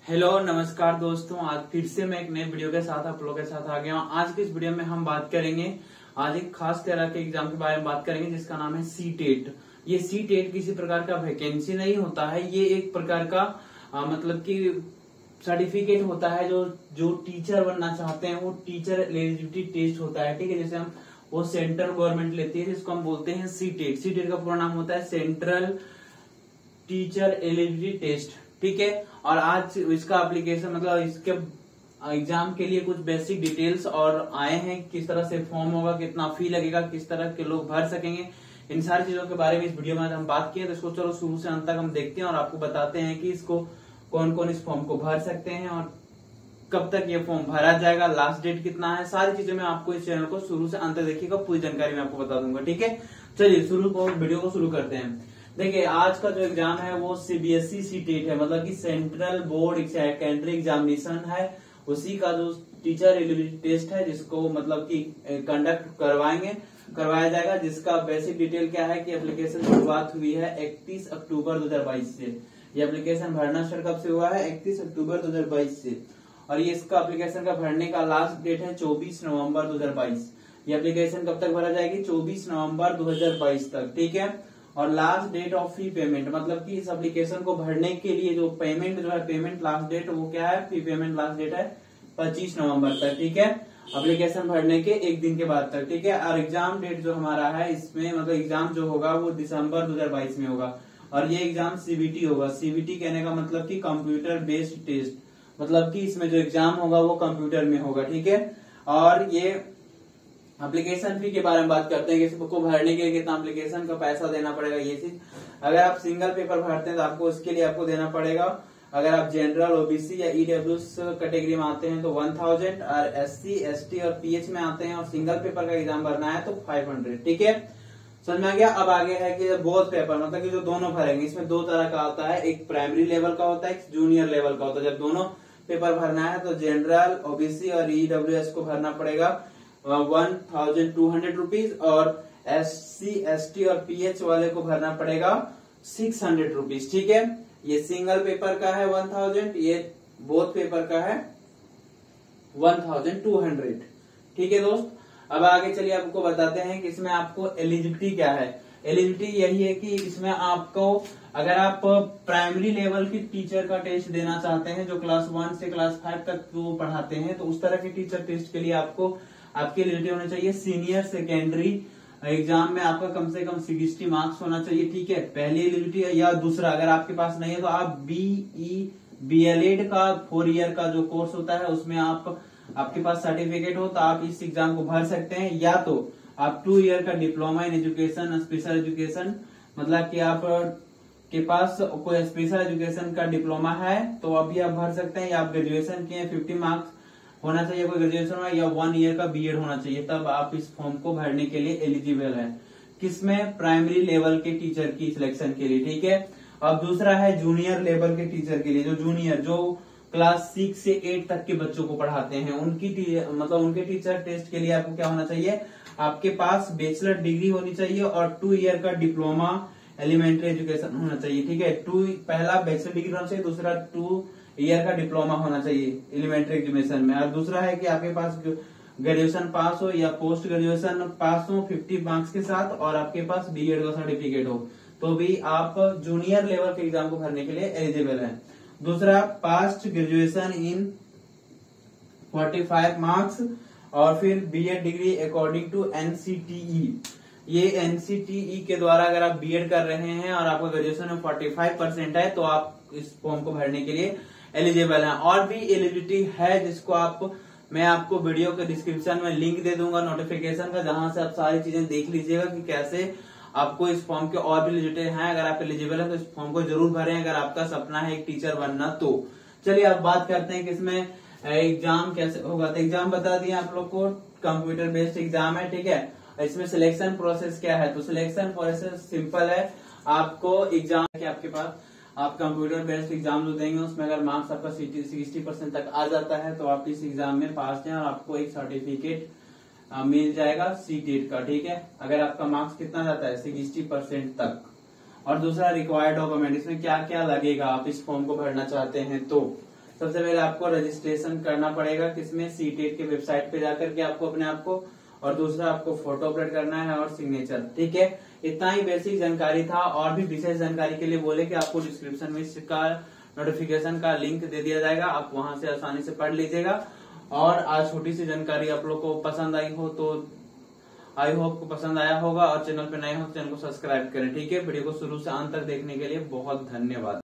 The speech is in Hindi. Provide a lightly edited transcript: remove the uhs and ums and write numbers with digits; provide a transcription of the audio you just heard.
हेलो नमस्कार दोस्तों, आज फिर से मैं एक नए वीडियो के साथ आप लोगों के साथ आ गया हूँ। आज की इस वीडियो में हम बात करेंगे, आज एक खास तरह के एग्जाम के बारे में बात करेंगे जिसका नाम है सीटेट। ये सीटेट किसी प्रकार का वैकेंसी नहीं होता है, ये एक प्रकार का मतलब कि सर्टिफिकेट होता है। जो टीचर बनना चाहते हैं वो टीचर एलिजिबिलिटी टेस्ट होता है, ठीक है। जैसे हम वो सेंट्रल गवर्नमेंट लेती है जिसको हम बोलते हैं सीटेट। सीटेट का पूरा नाम होता है सेंट्रल टीचर एलिजिबिलिटी टेस्ट, ठीक है। और आज इसका एप्लीकेशन मतलब इसके एग्जाम के लिए कुछ बेसिक डिटेल्स और आए हैं, किस तरह से फॉर्म होगा, कितना फी लगेगा, किस तरह के लोग भर सकेंगे, इन सारी चीजों के बारे में इस वीडियो में हम बात किए। तो इसको चलो शुरू से अंत तक हम देखते हैं और आपको बताते हैं कि इसको कौन कौन इस फॉर्म को भर सकते हैं और कब तक ये फॉर्म भरा जाएगा, लास्ट डेट कितना है, सारी चीजें मैं आपको इस चैनल को शुरू से अंत तक देखिएगा, पूरी जानकारी मैं आपको बता दूंगा, ठीक है। चलिए वीडियो को शुरू करते हैं। देखिए, आज का जो एग्जाम है वो सीबीएसई सीटेट है, मतलब कि सेंट्रल बोर्ड सेकेंडरी एग्जामिनेशन है। उसी का जो टीचर एलिजिबिलिटी टेस्ट है जिसको मतलब कि कंडक्ट करवाया जाएगा, जिसका बेसिक डिटेल क्या है कि एप्लीकेशन की शुरुआत हुई है 31 अक्टूबर 2022 से। ये एप्लीकेशन भरना स्टार्ट कब से हुआ है? 31 अक्टूबर 2022 से। और ये इसका एप्लीकेशन का भरने का लास्ट डेट है 24 नवंबर 2022। ये एप्लीकेशन कब तक भरा जाएगी? 24 नवंबर 2022 तक, ठीक है। और last date of fee payment, मतलब कि इस एप्लीकेशन को भरने के लिए जो पेमेंट जो है, पेमेंट लास्ट डेट वो क्या है? फी पेमेंट लास्ट डेट है 25 नवंबर तक, ठीक है। एप्लीकेशन भरने के एक दिन के बाद तक, ठीक है। और एग्जाम डेट जो हमारा है इसमें मतलब एग्जाम जो होगा वो दिसंबर 2022 में होगा। और ये एग्जाम सीबीटी होगा। सीबीटी कहने का मतलब कि कंप्यूटर बेस्ड टेस्ट, मतलब कि इसमें जो एग्जाम होगा वो कंप्यूटर में होगा, ठीक है। और ये एप्लीकेशन फी के बारे में बात करते हैं कि इसको भरने के लिए कितना एप्लीकेशन का पैसा देना पड़ेगा। ये चीज अगर आप सिंगल पेपर भरते हैं तो आपको इसके लिए आपको देना पड़ेगा, अगर आप जनरल ओबीसी या ईडब्ल्यूएस कैटेगरी में आते हैं तो 1000, और एससी एसटी और पीएच में आते हैं और सिंगल पेपर का एग्जाम भरना है तो 500, ठीक है। समझ में आ गया। अब आगे है कि बोथ पेपर, मतलब कि जो दोनों भरेंगे, इसमें दो तरह का होता है, एक प्राइमरी लेवल का होता है, एक जूनियर लेवल का होता है। जब दोनों पेपर भरना है तो जनरल ओबीसी और ईडब्ल्यूएस को भरना पड़ेगा 1200 रुपीज, और एससी एसटी और पीएच वाले को भरना पड़ेगा 600 रुपीज, ठीक है। ये सिंगल पेपर का है 1000, ये बोथ पेपर का है 1200, ठीक है दोस्त। अब आगे चलिए आपको बताते हैं कि इसमें आपको एलिजिबिलिटी क्या है। एलिजिबिलिटी यही है कि इसमें आपको, अगर आप प्राइमरी लेवल की टीचर का टेस्ट देना चाहते हैं जो क्लास 1 से क्लास 5 तक वो पढ़ाते हैं, तो उस तरह के टीचर टेस्ट के लिए आपको आपकी एलिजिबिलिटी होना चाहिए सीनियर सेकेंडरी एग्जाम में आपका कम से कम 60 मार्क्स होना चाहिए, ठीक है। पहली एलिजिबिलिटी। या दूसरा, अगर आपके पास नहीं है तो आप बीएलएड का 4 ईयर का जो कोर्स होता है उसमें आपके पास सर्टिफिकेट हो तो आप इस एग्जाम को भर सकते हैं। या तो आप 2 ईयर का diploma in education special education, मतलब कि आप के पास कोई स्पेशल एजुकेशन का डिप्लोमा है तो अभी आप भर सकते हैं। या आप ग्रेजुएशन किए 50 मार्क्स होना चाहिए कोई ग्रेजुएशन में, या 1 ईयर का बीएड होना चाहिए, तब आप इस फॉर्म को भरने के लिए एलिजिबल है। किसमें? प्राइमरी लेवल के टीचर की सिलेक्शन के लिए, ठीक है। अब दूसरा है जूनियर लेवल के टीचर के लिए, जो जूनियर जो क्लास 6 से 8 तक के बच्चों को पढ़ाते हैं, मतलब उनके टीचर टेस्ट के लिए आपको क्या होना चाहिए? आपके पास बैचलर डिग्री होनी चाहिए और 2 ईयर का डिप्लोमा एलिमेंट्री एजुकेशन होना चाहिए, ठीक है। पहला बैचलर डिग्री होना चाहिए, दूसरा 2 ईयर का डिप्लोमा होना चाहिए एलिमेंट्री एजुकेशन में, और दूसरा है कि आपके पास ग्रेजुएशन पास हो या पोस्ट ग्रेजुएशन पास हो 50 मार्क्स के साथ, और आपके पास बीएड का सर्टिफिकेट हो, तो भी आप जूनियर लेवल के एग्जाम को भरने के लिए एलिजिबल हैं। दूसरा, पास्ट ग्रेजुएशन इन 45 मार्क्स, और फिर B Ed degree according to NCTE. ये एनसीटीई के द्वारा अगर आप बीएड कर रहे हैं और आपका ग्रेजुएशन में 45% है तो आप इस फॉर्म को भरने के लिए एलिजिबल हैं। और भी एलिजिबिलिटी है जिसको मैं आपको वीडियो के डिस्क्रिप्शन में लिंक दे दूंगा नोटिफिकेशन का, जहां से आप सारी चीजें देख लीजिएगा कि कैसे आपको इस फॉर्म के और भी एलिजिबिलिटी हैं। अगर आप एलिजिबल हैं तो इस फॉर्म को जरूर भरें अगर आपका सपना है एक टीचर बनना तो। चलिए अब बात करते हैं कि इसमें एग्जाम कैसे होगा। तो एग्जाम बता दिए आप लोग को, कंप्यूटर बेस्ड एग्जाम है, ठीक है। इसमें सिलेक्शन प्रोसेस क्या है? तो सिलेक्शन प्रोसेस सिंपल है। आपको एग्जाम के आपके पास आप कंप्यूटर बेस्ड एग्जाम जो देंगे उसमें अगर मार्क्स आपका 60% तक आ जाता है तो आप इस एग्जाम में पास हैं और आपको एक सर्टिफिकेट मिल जाएगा सीटेट का, ठीक है। अगर आपका मार्क्स कितना जाता है? 60% तक। और दूसरा, रिक्वायर्ड डॉक्यूमेंट, इसमें क्या क्या लगेगा आप इस फॉर्म को भरना चाहते हैं तो सबसे पहले आपको रजिस्ट्रेशन करना पड़ेगा, किसमें, सीटेट के वेबसाइट पे जाकर के आपको अपने आप को, और दूसरा आपको फोटो अपलोड करना है और सिग्नेचर। ठीक है, इतना ही बेसिक जानकारी था। और भी विशेष जानकारी के लिए बोले कि आपको डिस्क्रिप्शन में इसका नोटिफिकेशन का लिंक दे दिया जाएगा, आप वहां से आसानी से पढ़ लीजिएगा। और आज छोटी सी जानकारी आप लोग को पसंद आई हो तो आई होप को पसंद आया होगा, और चैनल पे नए हो तो चैनल को सब्सक्राइब करें। ठीक है, वीडियो को शुरू से अंत तक देखने के लिए बहुत धन्यवाद।